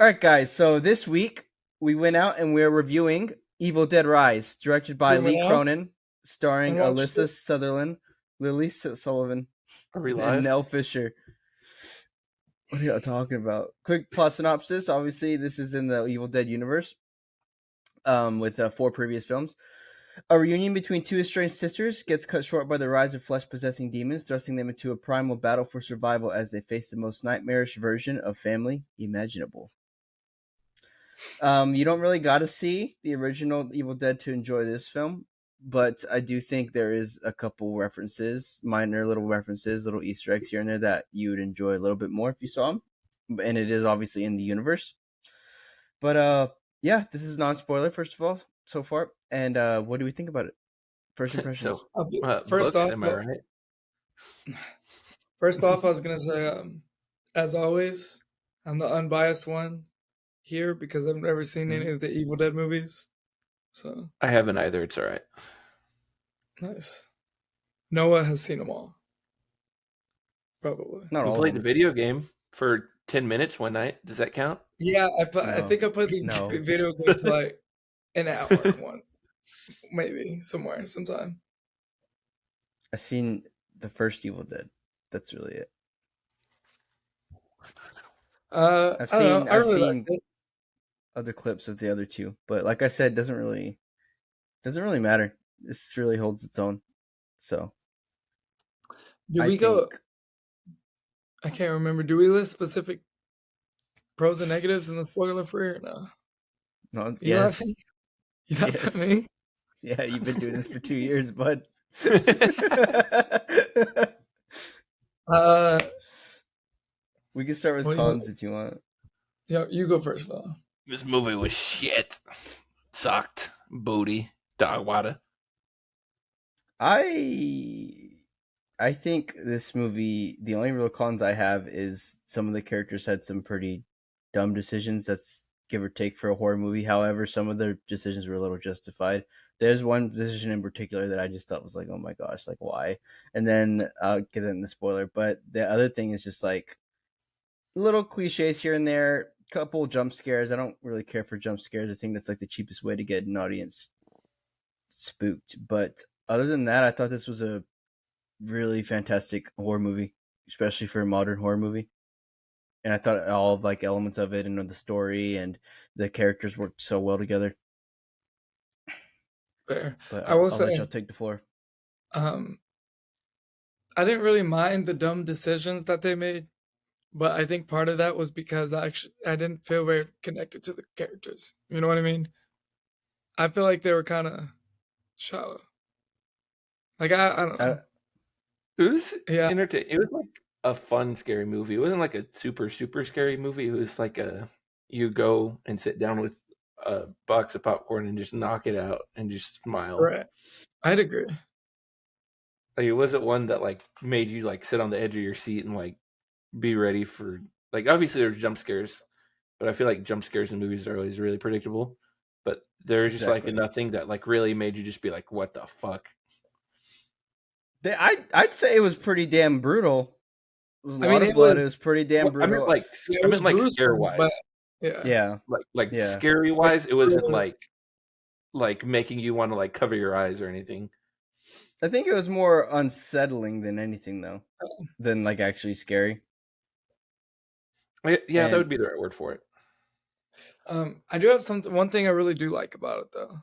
right, guys. So this week we went out and we're reviewing Evil Dead Rise, directed by We went Lee out Cronin, starring and watched Alyssa it. Sutherland, Sullivan, Are we and live? Nell Fisher. What are y'all talking about? Quick plot synopsis. Obviously, this is in the Evil Dead universe, with 4 previous films. A reunion between 2 estranged sisters gets cut short by the rise of flesh-possessing demons, thrusting them into a primal battle for survival as they face the most nightmarish version of family imaginable. You don't really got to see the original Evil Dead to enjoy this film, but I do think there is a couple references, minor little references, little Easter eggs here and there that you would enjoy a little bit more if you saw them. And it is obviously in the universe. But yeah, this is non-spoiler first of all so far. And what do we think about it? First impressions. So, First books, off, am I right? I was gonna say, as always, I'm the unbiased one here because I've never seen any of the Evil Dead movies. So I haven't either. It's all right. nice. Noah has seen them all, probably. Not We all played of the them. video game for 10 minutes one night. Does that count? Yeah, I No. think I played the No. video game for like an hour once, maybe sometime. I've seen the first Evil Dead. That's really it. I've I I've really seen liked it. other clips of the other two, but like I said, doesn't really matter. This really holds its own. So Do we go? I can't remember. Do we list specific pros and negatives in the spoiler free or no? No, You yes, laughing? You laugh Yes. at me? yeah, you've been doing this for 2 years, bud. Uh, We can start with well, cons if you want. yeah, you go first though. This movie was shit. Sucked. Booty. Dog water. I think this movie, the only real cons I have is some of the characters had some pretty dumb decisions. That's give or take for a horror movie. However, some of their decisions were a little justified. There's one decision in particular that I just thought was like, oh my gosh, like why? And then I'll get in the spoiler. But the other thing is just like little cliches here and there, couple jump scares. I don't really care for jump scares. I think that's like the cheapest way to get an audience spooked. But other than that, I thought this was a really fantastic horror movie, especially for a modern horror movie. And I thought all of like elements of it and the story and the characters worked so well together. Fair. But I will I'll let say, y'all take the floor. I didn't really mind the dumb decisions that they made, but I think part of that was because I didn't feel very connected to the characters. You know what I mean? I feel like they were kind of shallow. Like I don't know. It was Yeah, entertaining. It was like a fun, scary movie. It wasn't like a super, super scary movie. It was like you go and sit down with a box of popcorn and just knock it out and just smile. right. I'd agree. Like it wasn't one that like made you like sit on the edge of your seat and like be ready for like obviously there's jump scares, but I feel like jump scares in movies are always really predictable. But there's just like nothing that like really made you just be like, what the fuck? I'd say it was pretty damn brutal. It was pretty damn brutal. I meant like scare wise. Yeah. Scary wise, it wasn't like making you want to like cover your eyes or anything. I think it was more unsettling than anything though, than like actually scary. Yeah, that would be the right word for it. I do have one thing I really do like about it though.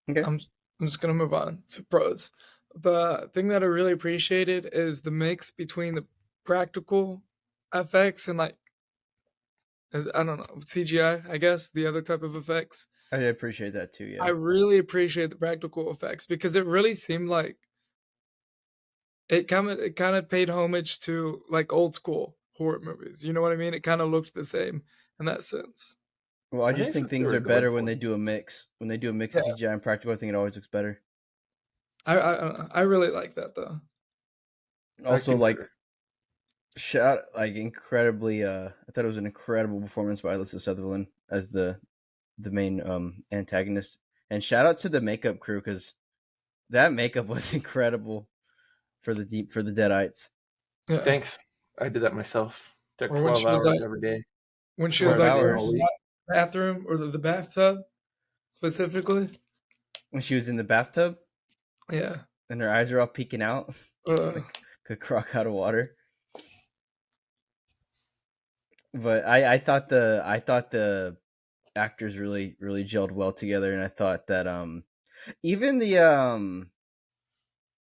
Okay. I'm just gonna move on to pros. The thing that I really appreciated is the mix between the practical effects and like, I don't know, CGI, I guess, the other type of effects. I appreciate that too, yeah. I really appreciate the practical effects because it really seemed like it kind of paid homage to like old school horror movies. You know what I mean? It kind of looked the same in that sense. Well, I just think things are better when they do a mix. When they do a mix of CGI and practical, I think it always looks better. I really like that though. Also, like incredibly. I thought it was an incredible performance by Alyssa Sutherland as the main antagonist. And shout out to the makeup crew because that makeup was incredible for the Deadites. Yeah. Thanks. I did that myself. Took 12 hours every day. when she was 12 like in hours. the bathroom or the bathtub specifically. When she was in the bathtub Yeah. and her eyes are all peeking out Uh, like a crock out of water. But I thought the actors really gelled well together, and I thought that even the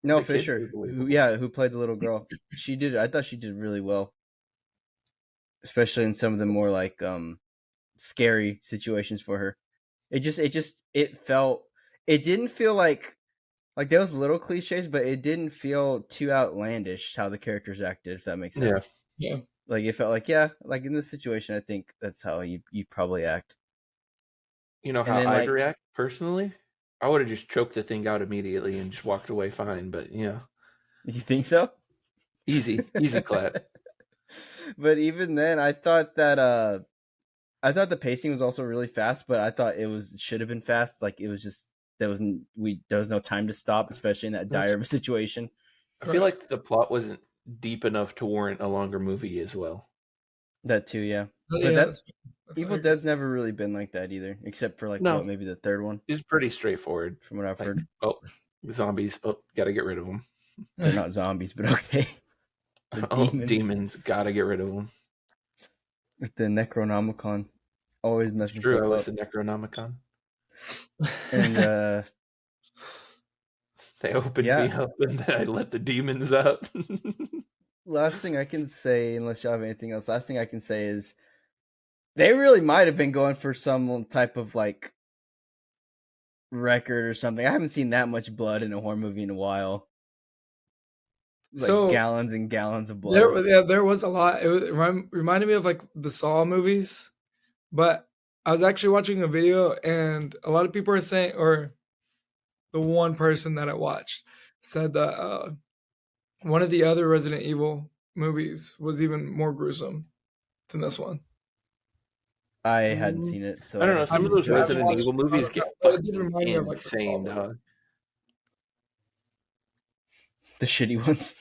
Nell The kids were Fisher, believable. who played the little girl, I thought she did really well, especially in some of the more like scary situations for her. It didn't feel like there was little cliches, but it didn't feel too outlandish how the characters acted, if that makes Yeah. sense. yeah. Like it felt like, yeah, like in this situation, I think that's how you probably act. You know And how then I'd like, react personally? I would have just choked the thing out immediately and just walked away fine. But yeah, you think so? easy clap. But even then, I thought the pacing was also really fast, but I thought it should have been fast. Like it was just there was no time to stop, especially in that dire of a situation. I feel Right. like the plot wasn't deep enough to warrant a longer movie as well. That too, yeah. But Yeah, that's what I Evil agree. Dead's never really been like that either, except for like No, what, maybe the third one, it's pretty straightforward. from what I've Like, heard. oh, zombies. Oh, gotta get rid of them. They're not zombies, but okay. The Oh, demons demons. Gotta get rid of them. with the Necronomicon always It's messing true. I stuff was up. the Necronomicon. And They opened me yeah, up and then I let the demons out. last thing I can say, unless you have anything else, last thing I can say is they really might have been going for some type of like record or something. I haven't seen that much blood in a horror movie in a while. Like So gallons and gallons of blood. there was a lot. It reminded me of like the Saw movies, but I was actually watching a video and a lot of people are saying, or the one person that I watched said that one of the other Resident Evil movies was even more gruesome than this one. I hadn't seen it, so I don't know. I Some of couldn't those I haven't judge. Resident watched Evil a lot movies of get that, but it did fucking remind me of like the Saw insane, movie. dog. The shitty ones.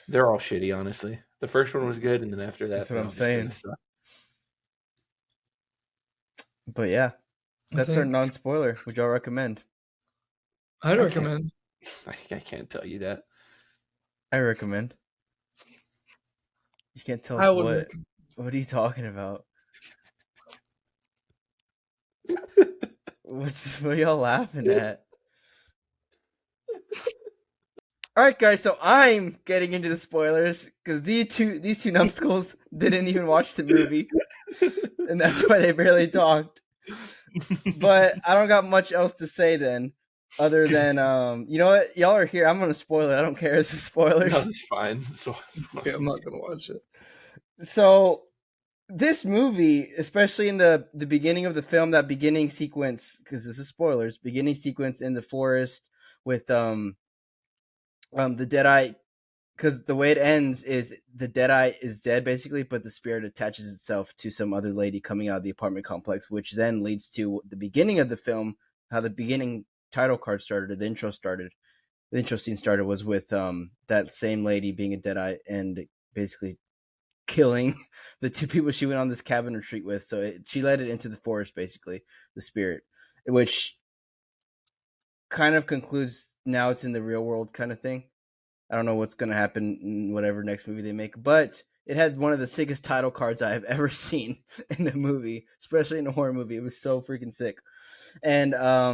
They're all shitty, honestly. The first one was good, and then after That's that, what they I'm all just kind saying. of suck. But yeah, I that's our think non-spoiler. Would y'all recommend? I'd I can't. recommend. I can't tell you that. I recommend. You can't tell I us would what. recommend. What are you talking about? What are y'all laughing at? All right, guys. So I'm getting into the spoilers because these two numbskulls didn't even watch the movie, and that's why they barely talked. But I don't got much else to say then, other than you know what, y'all are here. I'm gonna spoil it. I don't care. It's the spoilers. No, it's fine. So It's okay, I'm not gonna watch it. So this movie, especially in the beginning of the film, that beginning sequence, because this is spoilers, beginning sequence in the forest with the Deadeye, because the way it ends is the Deadeye is dead basically, but the spirit attaches itself to some other lady coming out of the apartment complex, which then leads to the beginning of the film, how the beginning title card started, or the intro started. The intro scene started was with that same lady being a Deadeye and basically killing the two people she went on this cabin retreat with. So she led it into the forest, basically, the spirit, which kind of concludes now it's in the real world kind of thing. I don't know what's going to happen in whatever next movie they make, but it had one of the sickest title cards I have ever seen in a movie, especially in a horror movie. It was so freaking sick. And I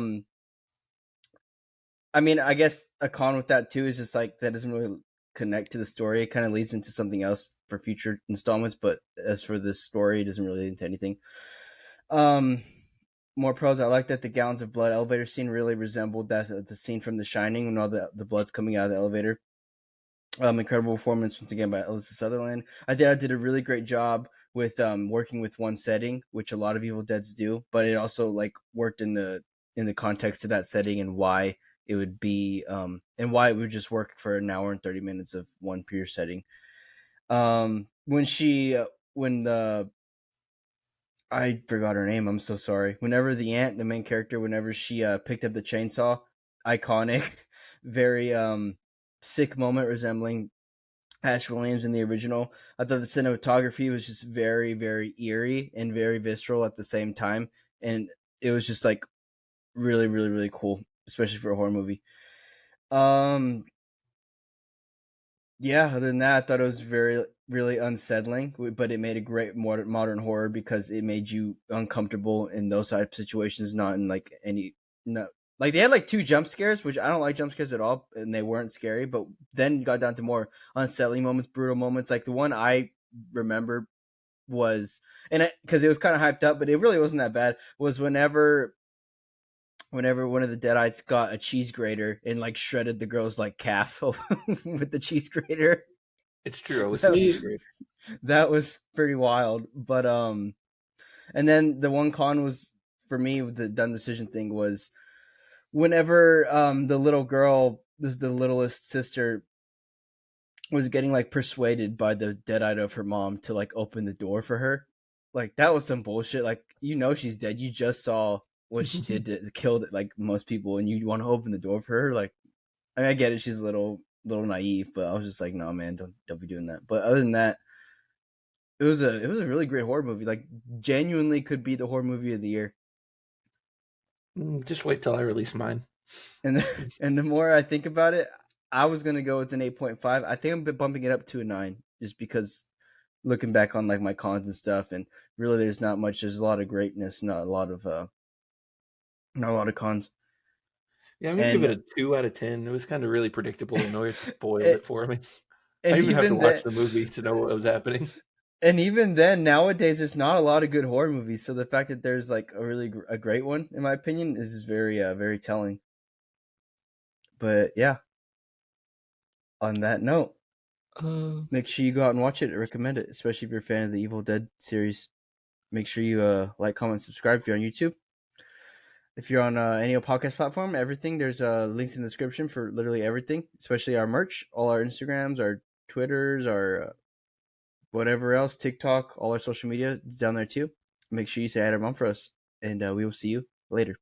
mean, I guess a con with that too is just like that doesn't really connect to the story. It kind of leads into something else for future installments, but as for this story, it doesn't really lead into anything. Um, More pros. I like that the gallons of blood elevator scene really resembled that the scene from The Shining when all the blood's coming out of the elevator. Incredible performance once again by Alyssa Sutherland. I did a really great job with working with one setting, which a lot of Evil Deads do, but it also like worked in the context of that setting and why it would be and why it would just work for an hour and 30 minutes of one pure setting. When the I forgot her name. I'm so sorry. Whenever the aunt, the main character, whenever she picked up the chainsaw, iconic, very sick moment resembling Ash Williams in the original. I thought the cinematography was just very, very eerie and very visceral at the same time, and it was just like really, really, really cool, especially for a horror movie. Um, yeah. Other than that, I thought it was very, really unsettling, but it made a great modern horror because it made you uncomfortable in those type of situations, not in like any no. Like they had like 2 jump scares, which I don't like jump scares at all, and they weren't scary. But then you got down to more unsettling moments, brutal moments. Like the one I remember was, and because it was kind of hyped up, but it really wasn't that bad. Was whenever one of the Deadites got a cheese grater and like shredded the girl's like calf with the cheese grater. It's true. I was a That, cheese Sweet. grater. that was pretty wild. But and then the one con was for me with the dumb decision thing was whenever the little girl, this the littlest sister, was getting like persuaded by the Deadite of her mom to like open the door for her. Like that was some bullshit. Like she's dead. You just saw what she did to kill like most people, and you want to open the door for her. Like I mean, I get it. She's a little naive, but I was just like, no, man, don't be doing that. But other than that, it was a really great horror movie. Like genuinely could be the horror movie of the year. Just wait till I release mine. And and the more I think about it, I was gonna go with an 8.5. I think I'm bumping it up to a 9, just because looking back on like my cons and stuff, and really there's not much. There's a lot of greatness, not a lot of cons. Yeah, I'm gonna give And it a 2 out of 10. It was kind of really predictable. I know it spoiled it it, for me. I and even have to even watch then, the movie to know what was happening. and even then, nowadays there's not a lot of good horror movies. So the fact that there's like a great one, in my opinion, is very very telling. But yeah, on that note, Uh, make sure you go out and watch it. I recommend it, especially if you're a fan of the Evil Dead series. Make sure you like, comment, subscribe if you're on YouTube. If you're on any podcast platform, everything, there's links in the description for literally everything, especially our merch, all our Instagrams, our Twitters, our whatever else, TikTok, all our social media is down there too. Make sure you say hi to mom for us, and we will see you later.